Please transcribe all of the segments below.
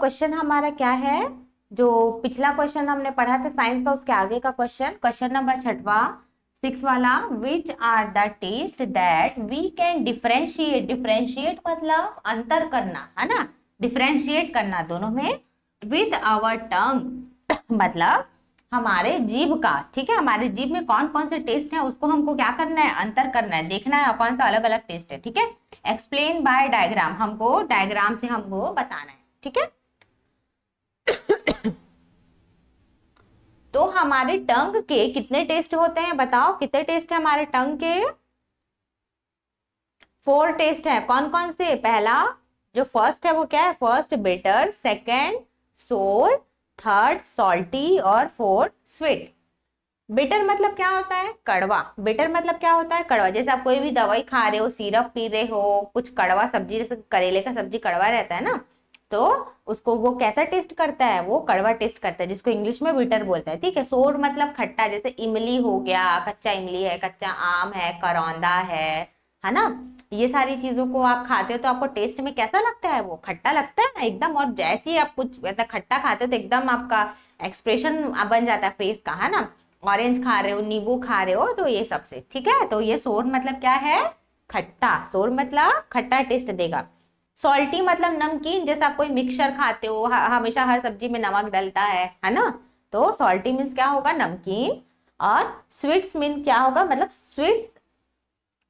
Question हमारा क्या है, जो पिछला क्वेश्चन हमने पढ़ा था साइंस का, उसके आगे का क्वेश्चन नंबर 6वां 6 वाला, which are the test that we can differentiate. Differentiate मतलब अंतर करना, है ना, डिफरेंशिएट करना दोनों में, विद आवर टंग मतलब हमारे जीभ का। ठीक है, हमारे जीभ में कौन कौन से टेस्ट है उसको हमको क्या करना है, अंतर करना है, देखना है कौन सा अलग अलग टेस्ट है। ठीक है, एक्सप्लेन बाय डायग्राम, हमको डायग्राम से हमको बताना है। ठीक है, तो हमारे टंग के कितने टेस्ट होते हैं, बताओ कितने टेस्ट है हमारे टंग के? 4 टेस्ट है। कौन कौन से? पहला जो फर्स्ट है वो क्या है, फर्स्ट बिटर, सेकंड सोर, थर्ड सॉल्टी और फोर्थ स्वीट। बिटर मतलब क्या होता है, कड़वा। बिटर मतलब क्या होता है, कड़वा। जैसे आप कोई भी दवाई खा रहे हो, सिरप पी रहे हो, कुछ कड़वा सब्जी, जैसे करेले का सब्जी कड़वा रहता है ना, तो उसको वो कैसा टेस्ट करता है, वो कड़वा टेस्ट करता है, जिसको इंग्लिश में बिटर बोलता है। ठीक है, सोर मतलब खट्टा, जैसे इमली हो गया, कच्चा इमली है, कच्चा आम है, करौंदा है ना, ये सारी चीजों को आप खाते हो तो आपको टेस्ट में कैसा लगता है, वो खट्टा लगता है ना एकदम। और जैसे ही आप कुछ मतलब खट्टा खाते हो तो एकदम आपका एक्सप्रेशन बन जाता है फेस का, है ना। ऑरेंज खा रहे हो, नींबू खा रहे हो, तो ये सबसे। ठीक है, तो ये सोर मतलब क्या है, खट्टा। सोर मतलब खट्टा टेस्ट देगा। सॉल्टी मतलब नमकीन, जैसे आप कोई मिक्सचर खाते हो, हमेशा हर सब्जी में नमक डलता है ना, तो सॉल्टी मीन्स क्या होगा, नमकीन। और स्वीट्स मीन क्या होगा, मतलब स्वीट।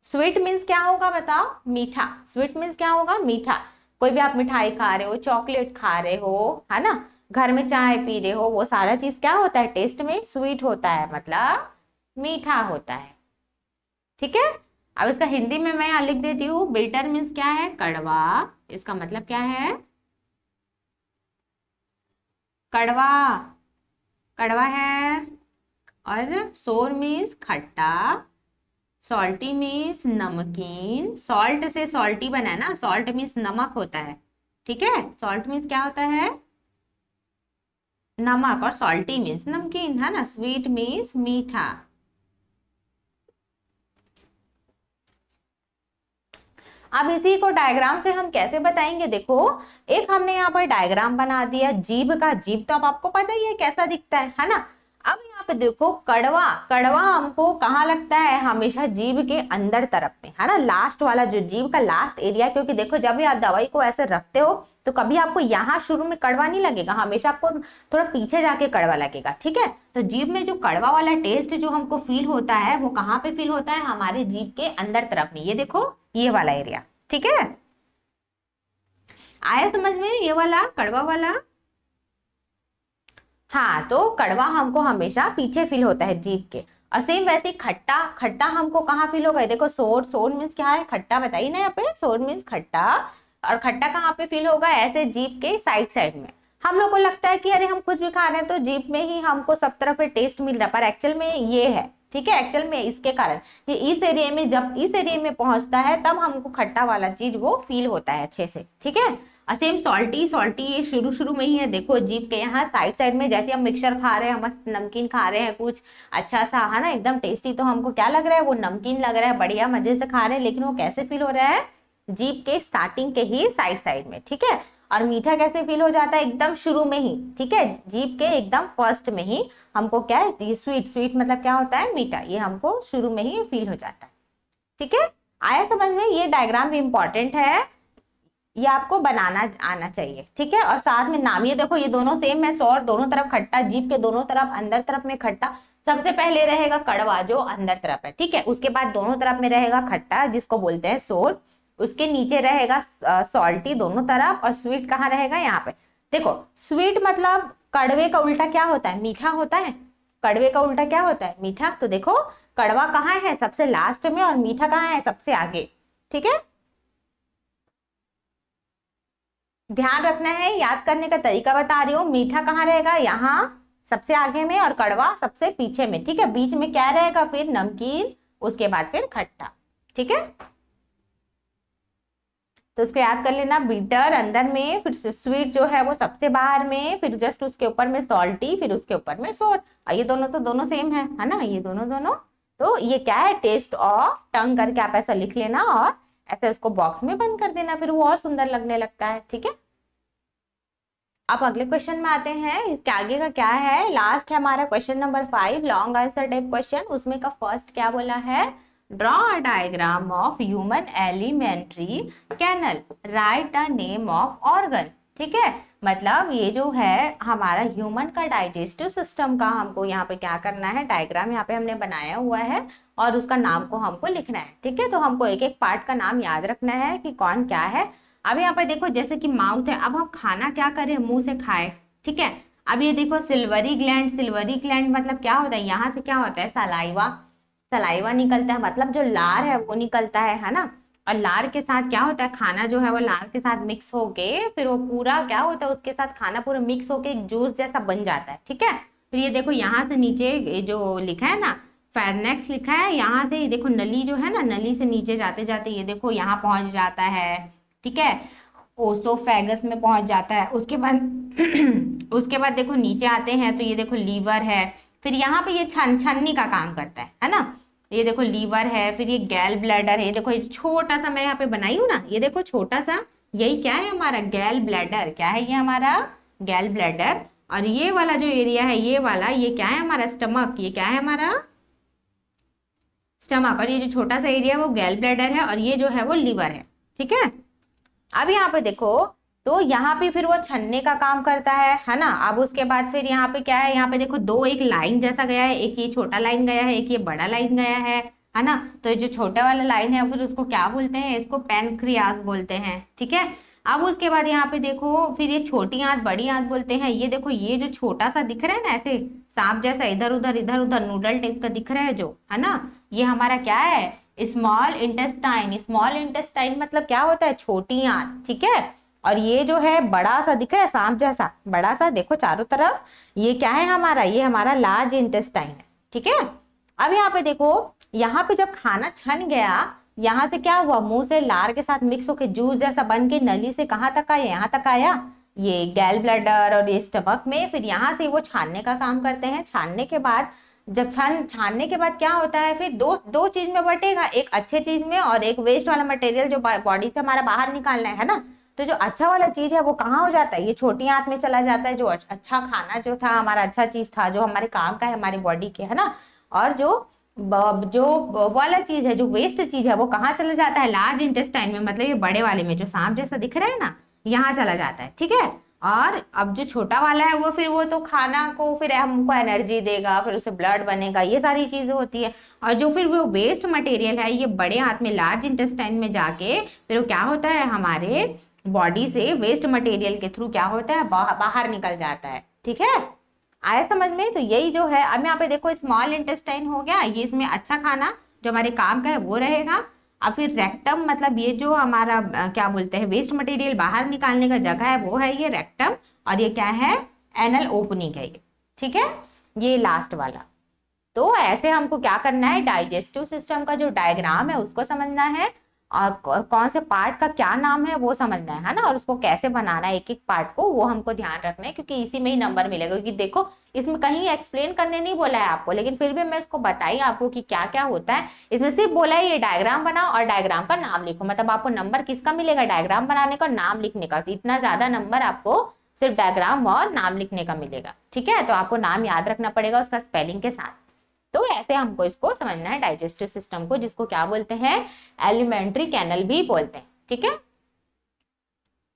स्वीट मीन्स क्या होगा बताओ, मीठा। स्वीट मीन्स क्या होगा, मीठा। कोई भी आप मिठाई खा रहे हो, चॉकलेट खा रहे हो, है ना, घर में चाय पी रहे हो, वो सारा चीज क्या होता है, टेस्ट में स्वीट होता है, मतलब मीठा होता है। ठीक है, अब इसका हिंदी में मैं यहाँ लिख देती हूँ। बिटर मीन्स क्या है, कड़वा। इसका मतलब क्या है, कड़वा, कड़वा है। और सोर मीन्स खट्टा, सॉल्टी मीन्स नमकीन। सॉल्ट से सॉल्टी बना है ना, सॉल्ट मीन्स नमक होता है। ठीक है, सॉल्ट मीन्स क्या होता है, नमक, और सॉल्टी मीन्स नमकीन, है ना। स्वीट मीन्स मीठा। अब इसी को डायग्राम से हम कैसे बताएंगे, देखो एक हमने यहाँ पर डायग्राम बना दिया जीभ का। जीभ तो अब आपको पता ही है कैसा दिखता है ना। अब यहाँ पे देखो कड़वा, कड़वा हमको कहाँ लगता है, हमेशा जीभ के अंदर तरफ में, है ना, लास्ट वाला जो जीभ का लास्ट एरिया। क्योंकि देखो जब भी आप दवाई को ऐसे रखते हो तो कभी आपको यहाँ शुरू में कड़वा नहीं लगेगा, हमेशा आपको थोड़ा पीछे जाके कड़वा लगेगा। ठीक है, तो जीभ में जो कड़वा वाला टेस्ट जो हमको फील होता है, वो कहाँ पे फील होता है, हमारे जीभ के अंदर तरफ में। ये देखो ये वाला एरिया। ठीक है, आया समझ में, ये वाला कड़वा वाला। हाँ, तो कड़वा हमको हमेशा पीछे फील होता है जीभ के। और सेम वैसे खट्टा, खट्टा हमको कहाँ फील होगा, देखो सोर, सोर मीन्स क्या है, खट्टा, बताइए ना यहाँ पे, सोर मीन्स खट्टा। और खट्टा कहाँ पे फील होगा, ऐसे जीभ के साइड साइड में। हम लोग को लगता है कि अरे हम कुछ भी खा रहे हैं तो जीभ में ही हमको सब तरफ पे टेस्ट मिल रहा है, पर एक्चुअल में ये है। ठीक है, एक्चुअल में इसके कारण ये इस एरिया में, जब इस एरिया में पहुंचता है तब हमको खट्टा वाला चीज वो फील होता है अच्छे से। ठीक है, सेम सॉल्टी, सॉल्टी ये शुरू शुरू में ही है, देखो जीभ के यहाँ साइड साइड में। जैसे हम मिक्सचर खा रहे हैं, हम नमकीन खा रहे हैं कुछ अच्छा सा, है ना, एकदम टेस्टी, तो हमको क्या लग रहा है, वो नमकीन लग रहा है, बढ़िया मजे से खा रहे हैं, लेकिन वो कैसे फील हो रहा है, जीभ के स्टार्टिंग के ही साइड साइड में। ठीक है, और मीठा कैसे फील हो जाता है, एकदम शुरू में ही। ठीक है, जीभ के एकदम फर्स्ट में ही हमको क्या है, ये स्वीट, स्वीट मतलब क्या होता है, मीठा, ये हमको शुरू में ही फील हो जाता है। ठीक है, आया समझ में, ये डायग्राम भी इंपॉर्टेंट है, ये आपको बनाना आना चाहिए। ठीक है, और साथ में नाम, ये देखो ये दोनों सेम है, सौर दोनों तरफ खट्टा, जीभ के दोनों तरफ अंदर तरफ में खट्टा। सबसे पहले रहेगा कड़वा जो अंदर तरफ है, ठीक है, उसके बाद दोनों तरफ में रहेगा खट्टा जिसको बोलते हैं सोर, उसके नीचे रहेगा सॉल्टी दोनों तरफ, और स्वीट कहाँ रहेगा, यहाँ पे। देखो स्वीट मतलब कड़वे का उल्टा क्या होता है, मीठा होता है। कड़वे का उल्टा क्या होता है, मीठा। तो देखो कड़वा कहाँ है, सबसे लास्ट में, और मीठा कहाँ है, सबसे आगे। ठीक है, ध्यान रखना है, याद करने का तरीका बता रही हूँ। मीठा कहाँ रहेगा, यहाँ सबसे आगे में, और कड़वा सबसे पीछे में। ठीक है, बीच में क्या रहेगा, फिर नमकीन, उसके बाद फिर खट्टा। ठीक है, तो उसको याद कर लेना, बीटर अंदर में, फिर स्वीट जो है वो सबसे बाहर में, फिर जस्ट उसके ऊपर में सॉल्टी, फिर उसके ऊपर में सोर। ये दोनों तो दोनों सेम है ना, ये दोनों दोनों। तो ये क्या है, टेस्ट ऑफ टंग करके आप ऐसा लिख लेना, और ऐसे उसको बॉक्स में बंद कर देना, फिर वो और सुंदर लगने लगता है। ठीक है, अब अगले क्वेश्चन में आते हैं। इसके आगे का क्या है, लास्ट है हमारा question number 5, long answer type question. उसमें का फर्स्ट क्या बोला है, draw a diagram of human alimentary canal, write the name of organ. ठीक है, मतलब ये जो है हमारा ह्यूमन का डाइजेस्टिव सिस्टम का हमको यहाँ पे क्या करना है, डायग्राम यहाँ पे हमने बनाया हुआ है और उसका नाम को हमको लिखना है। ठीक है, तो हमको एक एक पार्ट का नाम याद रखना है कि कौन क्या है। अब यहाँ पे देखो जैसे कि माउथ है, अब हम खाना क्या करें, मुंह से खाए। ठीक है, अब ये देखो सिल्वरी ग्लैंड, सिल्वरी ग्लैंड मतलब क्या होता है, यहाँ से क्या होता है, सलाइवा, सलाइवा निकलता है, मतलब जो लार है वो निकलता है ना। और लार के साथ क्या होता है, खाना जो है वो लार के साथ मिक्स होके फिर वो पूरा क्या होता है, उसके साथ खाना पूरा मिक्स होके एक जूस जैसा बन जाता है। ठीक है, फिर ये देखो यहाँ से नीचे जो लिखा है ना, फेरनेक्स लिखा है, यहाँ से ये देखो नली जो है ना, नली से नीचे जाते जाते ये देखो यहाँ पहुंच जाता है। ठीक है, ओसोफेगस में पहुंच जाता है। उसके बाद उसके बाद देखो नीचे आते हैं तो ये देखो लीवर है, फिर यहाँ पे ये छन्नी का काम करता है ना। ये देखो लीवर है, फिर ये गैल ब्लैडर है, ये देखो ये छोटा सा मैं यहाँ पे बनाई हूँ ना, ये देखो छोटा सा, यही क्या है हमारा गैल ब्लैडर, क्या है ये हमारा गैल ब्लैडर। और ये वाला जो एरिया है ये वाला, ये क्या है हमारा स्टमक, ये क्या है हमारा स्टमक। और ये जो छोटा सा एरिया है वो गैल ब्लैडर है और ये जो है वो लीवर है। ठीक है, अब यहाँ पे देखो तो यहाँ पे फिर वो छन्ने का काम करता है ना। अब उसके बाद फिर यहाँ पे क्या है, यहाँ पे देखो दो एक लाइन जैसा गया है, एक ये छोटा लाइन गया है, एक ये बड़ा लाइन गया है ना। तो ये जो छोटा वाला लाइन है फिर उसको क्या बोलते हैं, इसको पैनक्रियास बोलते हैं। ठीक है, अब उसके बाद यहाँ पे देखो फिर ये छोटी आंत बड़ी आंत बोलते हैं। ये देखो ये जो छोटा सा दिख रहा है ना, ऐसे सांप जैसा इधर उधर नूडल टाइप का दिख रहा है जो है ना, ये हमारा क्या है, स्मॉल इंटेस्टाइन। स्मॉल इंटेस्टाइन मतलब क्या होता है, छोटी आंत। ठीक है, और ये जो है बड़ा सा दिख रहा है सांप जैसा, बड़ा सा देखो चारों तरफ, ये क्या है हमारा, ये हमारा लार्ज इंटेस्टाइन है। ठीक है, अब यहाँ पे देखो, यहाँ पे जब खाना छन गया, यहाँ से क्या हुआ, मुंह से लार के साथ मिक्स होके जूस जैसा बन के नली से कहाँ तक आया, यहाँ तक आया, ये गैल ब्लैडर और ये स्टमक में। फिर यहाँ से वो छानने का काम करते हैं। छानने के बाद जब छानने के बाद क्या होता है, फिर दो चीज में बटेगा, एक अच्छे चीज में और एक वेस्ट वाला मटेरियल जो बॉडी से हमारा बाहर निकालना है ना। तो जो अच्छा वाला चीज है वो कहाँ हो जाता है, ये छोटी आंत में चला जाता है, जो अच्छा खाना जो था हमारा, अच्छा चीज था जो हमारे काम का है, हमारी बॉडी के, है ना। और जो वाला चीज है, जो वेस्ट चीज है, वो कहाँ चला जाता है, लार्ज इंटेस्टाइन में, मतलब ये बड़े वाले में जो सांप जैसा दिख रहा है ना, यहाँ चला जाता है। ठीक है, और अब जो छोटा वाला है वो फिर वो तो खाना को फिर हमको एनर्जी देगा, फिर उसे ब्लड बनेगा, ये सारी चीजें होती है। और जो फिर वो वेस्ट मटेरियल है ये बड़े हाथ में लार्ज इंटेस्टाइन में जाके फिर वो क्या होता है, हमारे बॉडी से वेस्ट मटेरियल के थ्रू क्या होता है, बाहर निकल जाता है। ठीक है, आया समझ में। तो यही जो है, अब यहाँ पे देखो स्मॉल इंटेस्टाइन हो गया, ये इसमें अच्छा खाना जो हमारे काम का है वो रहेगा। अब फिर रेक्टम, मतलब ये जो हमारा क्या बोलते हैं, वेस्ट मटेरियल बाहर निकालने का जगह है वो है ये रेक्टम। और ये क्या है, एनल ओपनिंग है ये। ठीक है, ये लास्ट वाला। तो ऐसे हमको क्या करना है, डाइजेस्टिव सिस्टम का जो डायग्राम है उसको समझना है और कौन से पार्ट का क्या नाम है वो समझना है ना। और उसको कैसे बनाना है एक एक पार्ट को, वो हमको ध्यान रखना है, क्योंकि इसी में ही नंबर मिलेगा। क्योंकि देखो इसमें कहीं एक्सप्लेन करने नहीं बोला है आपको, लेकिन फिर भी मैं इसको बताई आपको कि क्या क्या होता है। इसमें सिर्फ बोला है ये डायग्राम बनाओ और डायग्राम का नाम लिखो, मतलब आपको नंबर किसका मिलेगा, डायग्राम बनाने का, नाम लिखने का। इतना ज्यादा नंबर आपको सिर्फ डायग्राम और नाम लिखने का मिलेगा। ठीक है, तो आपको नाम याद रखना पड़ेगा उसका स्पेलिंग के साथ। तो ऐसे हमको इसको समझना है डाइजेस्टिव सिस्टम को, जिसको क्या बोलते हैं, एलिमेंट्री कैनल भी बोलते हैं। ठीक है।